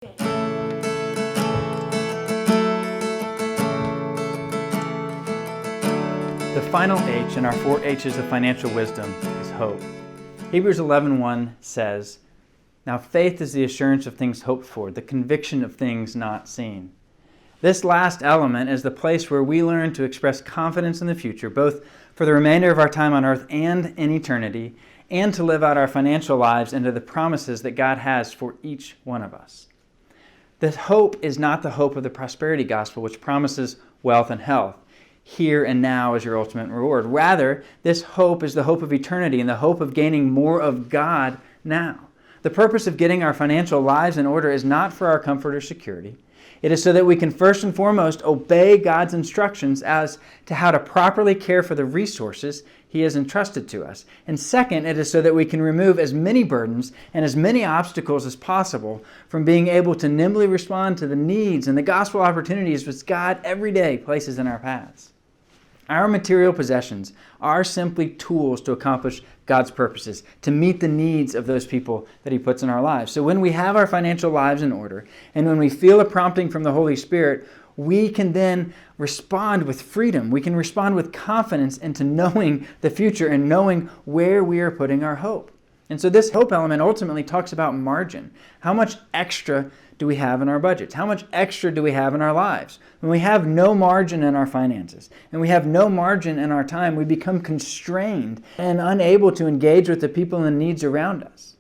The final H in our 4 H's of financial wisdom is hope. Hebrews 11:1 says, "Now faith is the assurance of things hoped for, the conviction of things not seen." This last element is the place where we learn to express confidence in the future, both for the remainder of our time on earth and in eternity, and to live out our financial lives into the promises that God has for each one of us. This hope is not the hope of the prosperity gospel, which promises wealth and health here and now as your ultimate reward. Rather, this hope is the hope of eternity and the hope of gaining more of God now. The purpose of getting our financial lives in order is not for our comfort or security. It is so that we can first and foremost obey God's instructions as to how to properly care for the resources He has entrusted to us. And second, it is so that we can remove as many burdens and as many obstacles as possible from being able to nimbly respond to the needs and the gospel opportunities which God every day places in our paths. Our material possessions are simply tools to accomplish God's purposes, to meet the needs of those people that He puts in our lives. So when we have our financial lives in order, and when we feel a prompting from the Holy Spirit, we can then respond with freedom. We can respond with confidence into knowing the future and knowing where we are putting our hope. And so this hope element ultimately talks about margin. How much extra do we have in our budgets? How much extra do we have in our lives? When we have no margin in our finances and we have no margin in our time, we become constrained and unable to engage with the people and needs around us.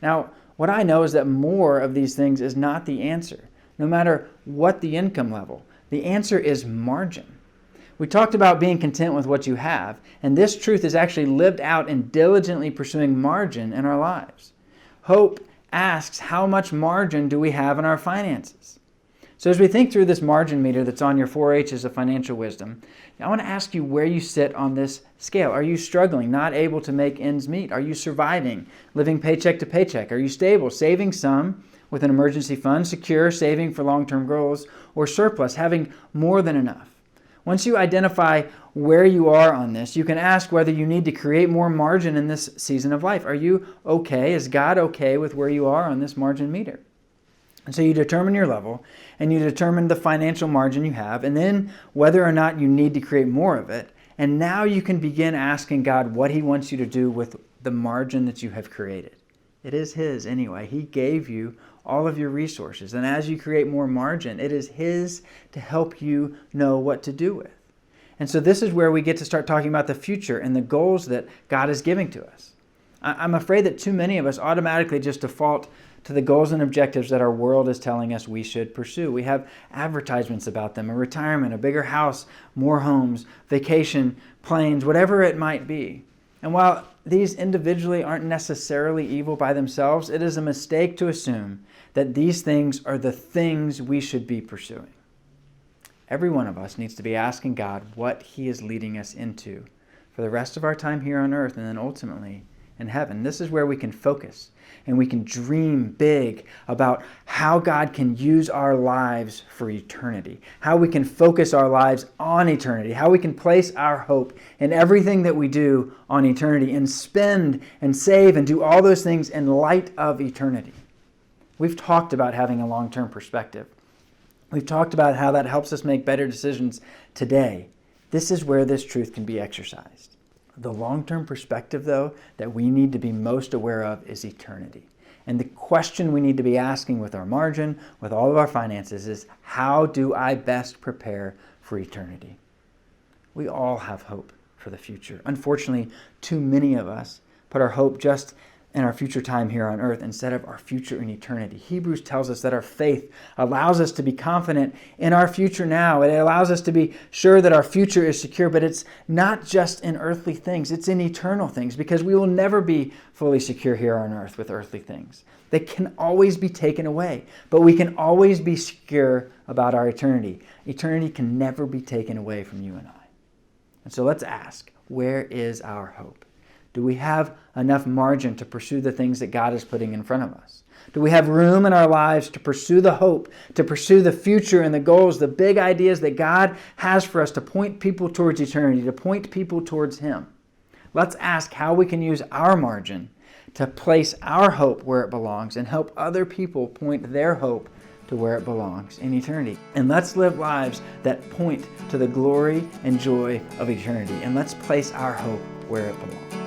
Now, what I know is that more of these things is not the answer, no matter what the income level. The answer is margin. We talked about being content with what you have, and this truth is actually lived out in diligently pursuing margin in our lives. Hope asks, how much margin do we have in our finances? So as we think through this margin meter that's on your 4 H's of financial wisdom, I want to ask you where you sit on this scale. Are you struggling, not able to make ends meet? Are you surviving, living paycheck to paycheck? Are you stable, saving some with an emergency fund, secure, saving for long-term goals, or surplus, having more than enough? Once you identify where you are on this, you can ask whether you need to create more margin in this season of life. Are you okay? Is God okay with where you are on this margin meter? And so you determine your level, and you determine the financial margin you have, and then whether or not you need to create more of it. And now you can begin asking God what He wants you to do with the margin that you have created. It is His anyway. He gave you all of your resources. And as you create more margin, it is His to help you know what to do with. And so this is where we get to start talking about the future and the goals that God is giving to us. I'm afraid that too many of us automatically just default to the goals and objectives that our world is telling us we should pursue. We have advertisements about them, a retirement, a bigger house, more homes, vacation, planes, whatever it might be. And while these individually aren't necessarily evil by themselves, it is a mistake to assume that these things are the things we should be pursuing. Every one of us needs to be asking God what He is leading us into for the rest of our time here on earth and then ultimately in heaven. This is where we can focus and we can dream big about how God can use our lives for eternity, how we can focus our lives on eternity, how we can place our hope in everything that we do on eternity and spend and save and do all those things in light of eternity. We've talked about having a long-term perspective. We've talked about how that helps us make better decisions today. This is where this truth can be exercised. The long-term perspective, though, that we need to be most aware of is eternity. And the question we need to be asking with our margin, with all of our finances, is how do I best prepare for eternity? We all have hope for the future. Unfortunately, too many of us put our hope just in our future time here on earth instead of our future in eternity. Hebrews tells us that our faith allows us to be confident in our future now. It allows us to be sure that our future is secure, but it's not just in earthly things, it's in eternal things, because we will never be fully secure here on earth with earthly things. They can always be taken away, but we can always be secure about our eternity. Eternity can never be taken away from you and I. And so let's ask, where is our hope? Do we have enough margin to pursue the things that God is putting in front of us? Do we have room in our lives to pursue the hope, to pursue the future and the goals, the big ideas that God has for us to point people towards eternity, to point people towards Him? Let's ask how we can use our margin to place our hope where it belongs and help other people point their hope to where it belongs in eternity. And let's live lives that point to the glory and joy of eternity. And let's place our hope where it belongs.